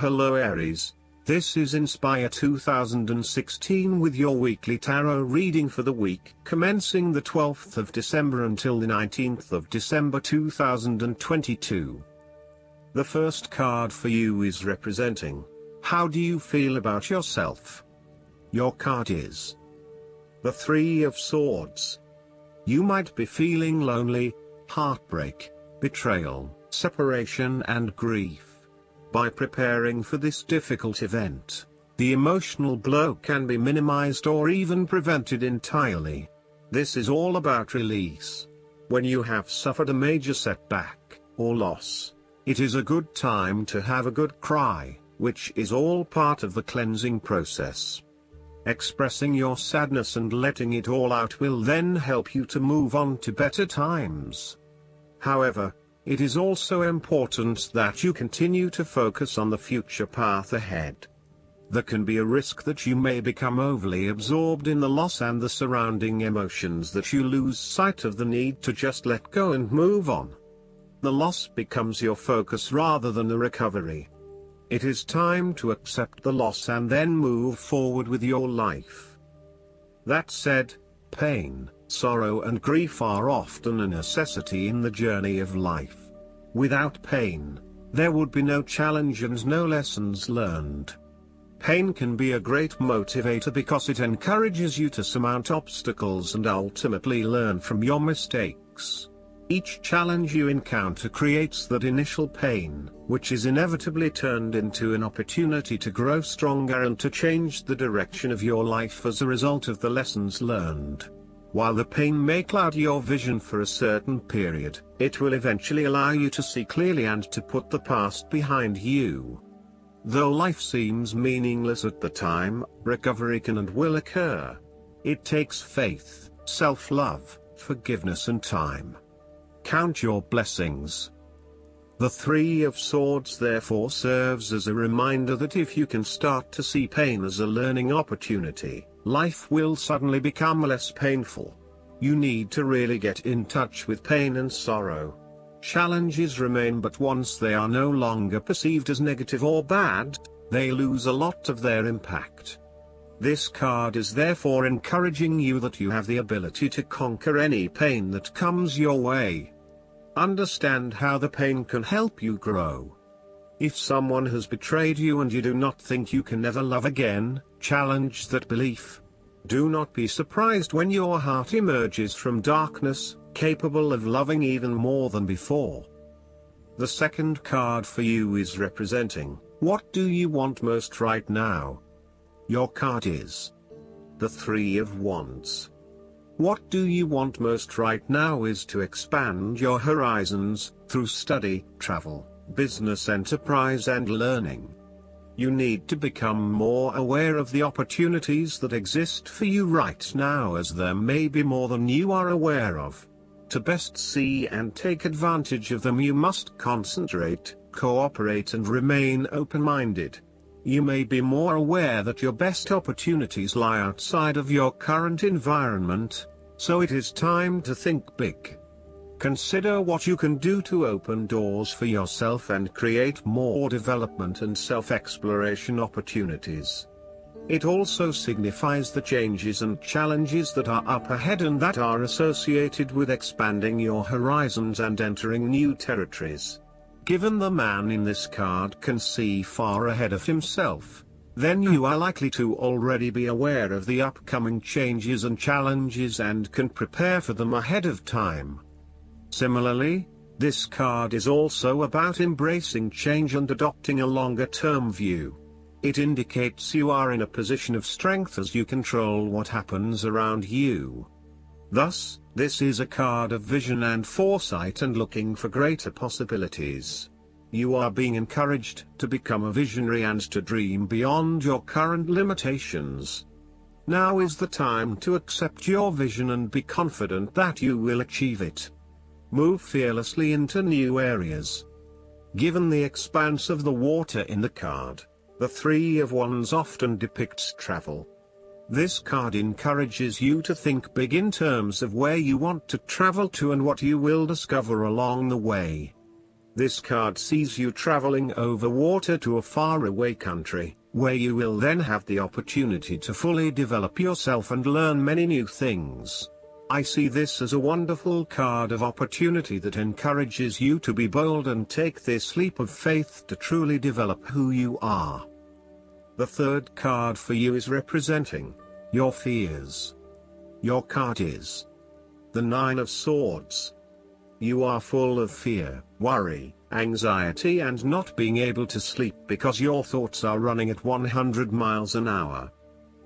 Hello Aries, this is Inspire 2016 with your weekly tarot reading for the week commencing the 12th of December until the 19th of December 2022. The first card for you is representing, how do you feel about yourself? Your card is the Three of Swords. You might be feeling lonely, heartbreak, betrayal, separation and grief. By preparing for this difficult event, the emotional blow can be minimized or even prevented entirely. This is all about release. When you have suffered a major setback, or loss, it is a good time to have a good cry, which is all part of the cleansing process. Expressing your sadness and letting it all out will then help you to move on to better times. However, it is also important that you continue to focus on the future path ahead. There can be a risk that you may become overly absorbed in the loss and the surrounding emotions that you lose sight of the need to just let go and move on. The loss becomes your focus rather than the recovery. It is time to accept the loss and then move forward with your life. That said, pain, sorrow and grief are often a necessity in the journey of life. Without pain, there would be no challenge and no lessons learned. Pain can be a great motivator because it encourages you to surmount obstacles and ultimately learn from your mistakes. Each challenge you encounter creates that initial pain, which is inevitably turned into an opportunity to grow stronger and to change the direction of your life as a result of the lessons learned. While the pain may cloud your vision for a certain period, it will eventually allow you to see clearly and to put the past behind you. Though life seems meaningless at the time, recovery can and will occur. It takes faith, self-love, forgiveness and time. Count your blessings. The Three of Swords therefore serves as a reminder that if you can start to see pain as a learning opportunity, life will suddenly become less painful. You need to really get in touch with pain and sorrow. Challenges remain, but once they are no longer perceived as negative or bad, they lose a lot of their impact. This card is therefore encouraging you that you have the ability to conquer any pain that comes your way. Understand how the pain can help you grow. If someone has betrayed you and you do not think you can never love again, challenge that belief. Do not be surprised when your heart emerges from darkness, capable of loving even more than before. The second card for you is representing, what do you want most right now? Your card is the Three of Wands. What do you want most right now is to expand your horizons, through study, travel, business enterprise and learning. You need to become more aware of the opportunities that exist for you right now, as there may be more than you are aware of. To best see and take advantage of them, you must concentrate, cooperate and remain open-minded. You may be more aware that your best opportunities lie outside of your current environment, so it is time to think big. Consider what you can do to open doors for yourself and create more development and self-exploration opportunities. It also signifies the changes and challenges that are up ahead and that are associated with expanding your horizons and entering new territories. Given the man in this card can see far ahead of himself, then you are likely to already be aware of the upcoming changes and challenges and can prepare for them ahead of time. Similarly, this card is also about embracing change and adopting a longer-term view. It indicates you are in a position of strength as you control what happens around you. Thus, this is a card of vision and foresight and looking for greater possibilities. You are being encouraged to become a visionary and to dream beyond your current limitations. Now is the time to accept your vision and be confident that you will achieve it. Move fearlessly into new areas. Given the expanse of the water in the card, the Three of Wands often depicts travel. This card encourages you to think big in terms of where you want to travel to and what you will discover along the way. This card sees you traveling over water to a faraway country, where you will then have the opportunity to fully develop yourself and learn many new things. I see this as a wonderful card of opportunity that encourages you to be bold and take this leap of faith to truly develop who you are. The third card for you is representing your fears. Your card is the Nine of Swords. You are full of fear, worry, anxiety and not being able to sleep because your thoughts are running at 100 miles an hour.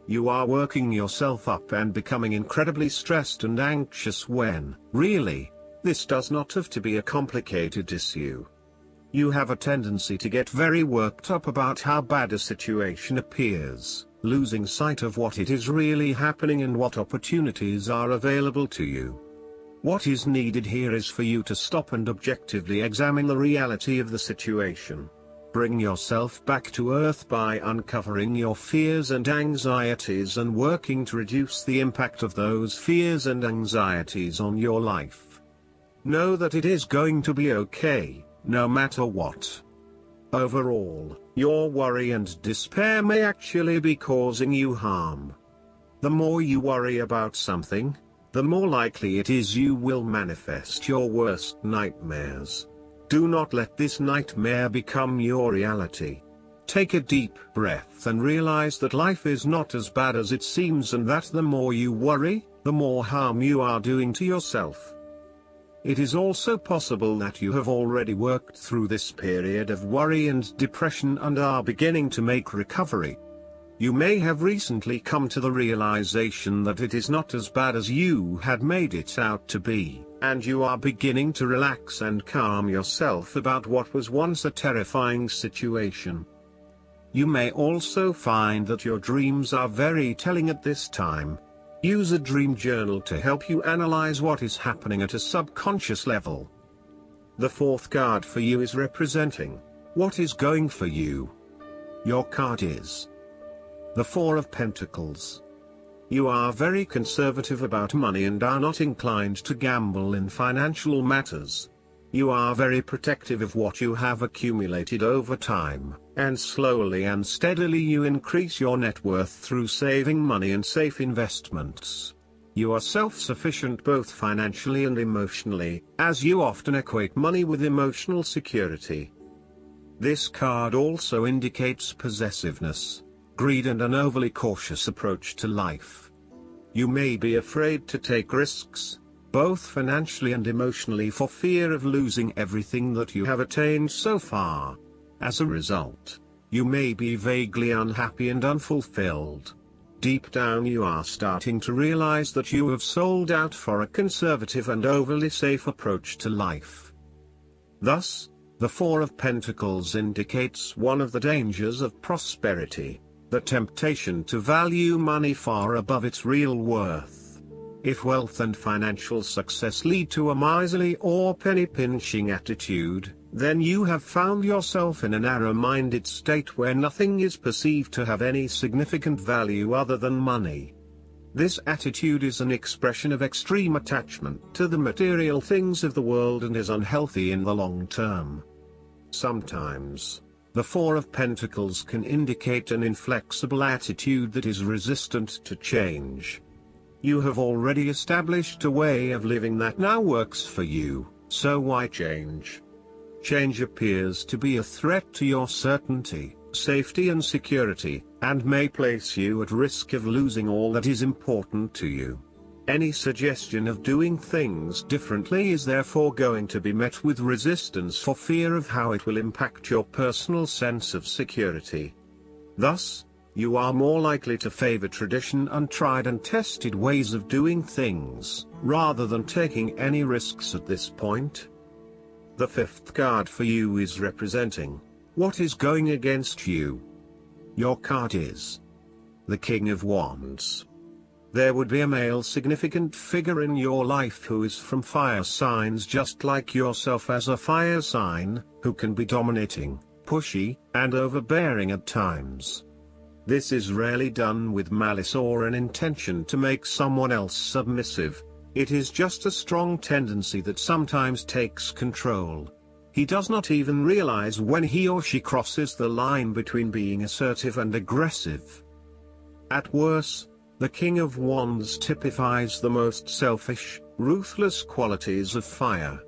You are working yourself up and becoming incredibly stressed and anxious when, really, this does not have to be a complicated issue. You have a tendency to get very worked up about how bad a situation appears, losing sight of what it is really happening and what opportunities are available to you. What is needed here is for you to stop and objectively examine the reality of the situation. Bring yourself back to earth by uncovering your fears and anxieties and working to reduce the impact of those fears and anxieties on your life. Know that it is going to be okay, no matter what. Overall, your worry and despair may actually be causing you harm. The more you worry about something, the more likely it is you will manifest your worst nightmares. Do not let this nightmare become your reality. Take a deep breath and realize that life is not as bad as it seems and that the more you worry, the more harm you are doing to yourself. It is also possible that you have already worked through this period of worry and depression and are beginning to make recovery. You may have recently come to the realization that it is not as bad as you had made it out to be, and you are beginning to relax and calm yourself about what was once a terrifying situation. You may also find that your dreams are very telling at this time. Use a dream journal to help you analyze what is happening at a subconscious level. The fourth card for you is representing what is going for you. Your card is the Four of Pentacles. You are very conservative about money and are not inclined to gamble in financial matters. You are very protective of what you have accumulated over time, and slowly and steadily you increase your net worth through saving money and safe investments. You are self-sufficient both financially and emotionally, as you often equate money with emotional security. This card also indicates possessiveness, greed and an overly cautious approach to life. You may be afraid to take risks, both financially and emotionally, for fear of losing everything that you have attained so far. As a result, you may be vaguely unhappy and unfulfilled. Deep down you are starting to realize that you have sold out for a conservative and overly safe approach to life. Thus, the Four of Pentacles indicates one of the dangers of prosperity, the temptation to value money far above its real worth. If wealth and financial success lead to a miserly or penny-pinching attitude, then you have found yourself in a narrow-minded state where nothing is perceived to have any significant value other than money. This attitude is an expression of extreme attachment to the material things of the world and is unhealthy in the long term. Sometimes, the Four of Pentacles can indicate an inflexible attitude that is resistant to change. You have already established a way of living that now works for you, so why change? Change appears to be a threat to your certainty, safety and security, and may place you at risk of losing all that is important to you. Any suggestion of doing things differently is therefore going to be met with resistance for fear of how it will impact your personal sense of security. Thus, you are more likely to favor tradition and tried and tested ways of doing things, rather than taking any risks at this point. The fifth card for you is representing what is going against you. Your card is the King of Wands. There would be a male significant figure in your life who is from fire signs just like yourself as a fire sign, who can be dominating, pushy, and overbearing at times. This is rarely done with malice or an intention to make someone else submissive. It is just a strong tendency that sometimes takes control. He does not even realize when he or she crosses the line between being assertive and aggressive. At worst, the King of Wands typifies the most selfish, ruthless qualities of fire.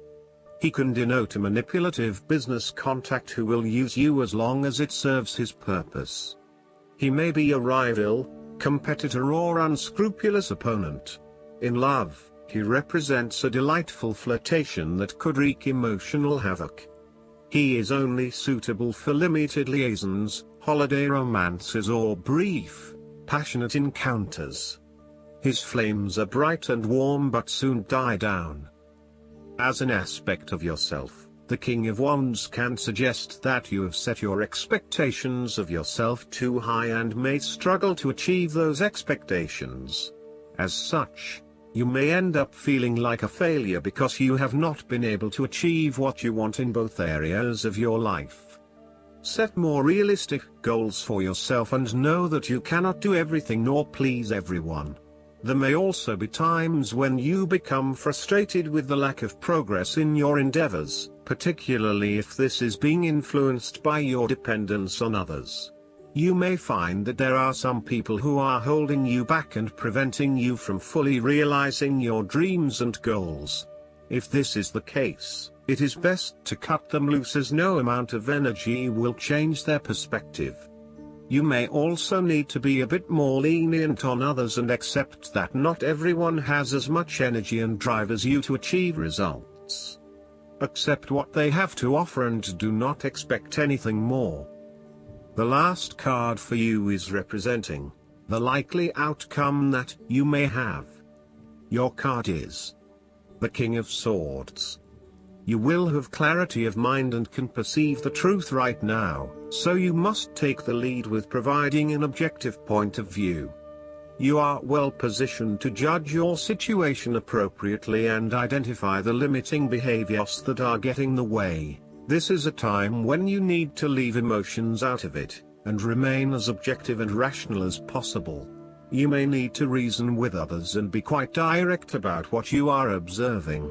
He can denote a manipulative business contact who will use you as long as it serves his purpose. He may be a rival, competitor or unscrupulous opponent. In love, he represents a delightful flirtation that could wreak emotional havoc. He is only suitable for limited liaisons, holiday romances or brief, passionate encounters. His flames are bright and warm but soon die down. As an aspect of yourself, the King of Wands can suggest that you have set your expectations of yourself too high and may struggle to achieve those expectations. As such, you may end up feeling like a failure because you have not been able to achieve what you want in both areas of your life. Set more realistic goals for yourself and know that you cannot do everything nor please everyone. There may also be times when you become frustrated with the lack of progress in your endeavors, particularly if this is being influenced by your dependence on others. You may find that there are some people who are holding you back and preventing you from fully realizing your dreams and goals. If this is the case, it is best to cut them loose as no amount of energy will change their perspective. You may also need to be a bit more lenient on others and accept that not everyone has as much energy and drive as you to achieve results. Accept what they have to offer and do not expect anything more. The last card for you is representing the likely outcome that you may have. Your card is the King of Swords. You will have clarity of mind and can perceive the truth right now, so you must take the lead with providing an objective point of view. You are well positioned to judge your situation appropriately and identify the limiting behaviors that are getting in the way. This is a time when you need to leave emotions out of it, and remain as objective and rational as possible. You may need to reason with others and be quite direct about what you are observing.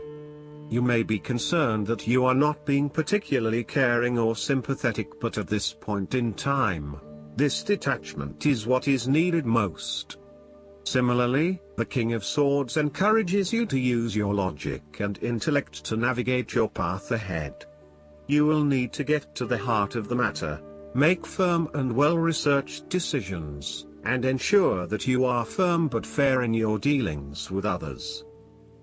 You may be concerned that you are not being particularly caring or sympathetic, but at this point in time, this detachment is what is needed most. Similarly, the King of Swords encourages you to use your logic and intellect to navigate your path ahead. You will need to get to the heart of the matter, make firm and well-researched decisions, and ensure that you are firm but fair in your dealings with others.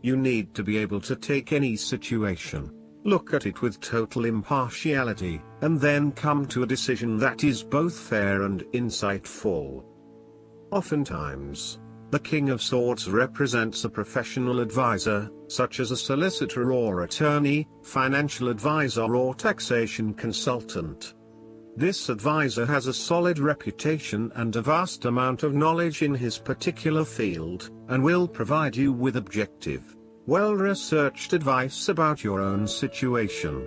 You need to be able to take any situation, look at it with total impartiality, and then come to a decision that is both fair and insightful. Oftentimes, the King of Swords represents a professional advisor, such as a solicitor or attorney, financial advisor or taxation consultant. This advisor has a solid reputation and a vast amount of knowledge in his particular field, and will provide you with objective, well-researched advice about your own situation.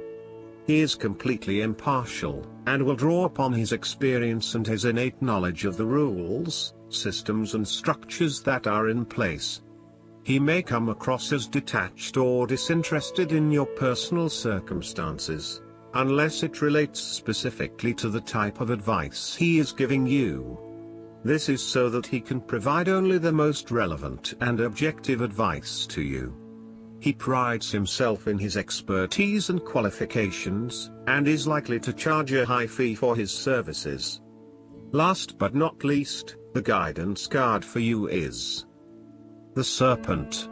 He is completely impartial, and will draw upon his experience and his innate knowledge of the rules, systems and structures that are in place. He may come across as detached or disinterested in your personal circumstances, unless it relates specifically to the type of advice he is giving you. This is so that he can provide only the most relevant and objective advice to you. He prides himself in his expertise and qualifications, and is likely to charge a high fee for his services. Last but not least, the guidance card for you is the Serpent.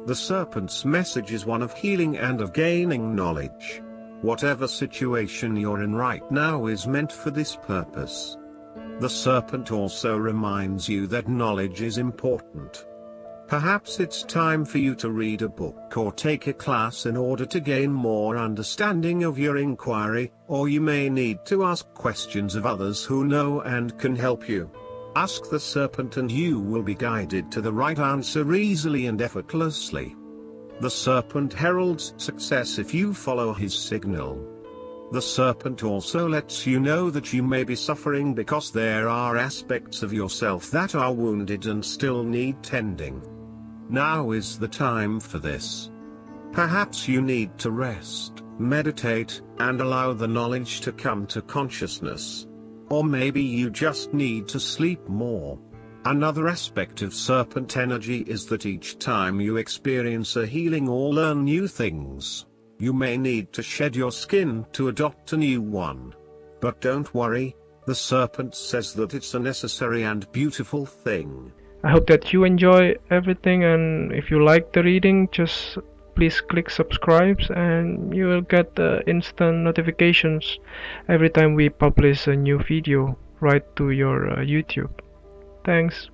The Serpent's message is one of healing and of gaining knowledge. Whatever situation you're in right now is meant for this purpose. The Serpent also reminds you that knowledge is important. Perhaps it's time for you to read a book or take a class in order to gain more understanding of your inquiry, or you may need to ask questions of others who know and can help you. Ask the Serpent and you will be guided to the right answer easily and effortlessly. The Serpent heralds success if you follow his signal. The Serpent also lets you know that you may be suffering because there are aspects of yourself that are wounded and still need tending. Now is the time for this. Perhaps you need to rest, meditate, and allow the knowledge to come to consciousness. Or maybe you just need to sleep more. Another aspect of serpent energy is that each time you experience a healing or learn new things, you may need to shed your skin to adopt a new one. But don't worry, the serpent says that it's a necessary and beautiful thing. I hope that you enjoy everything, and if you like the reading, just please click subscribe and you will get instant notifications every time we publish a new video right to your YouTube. Thanks.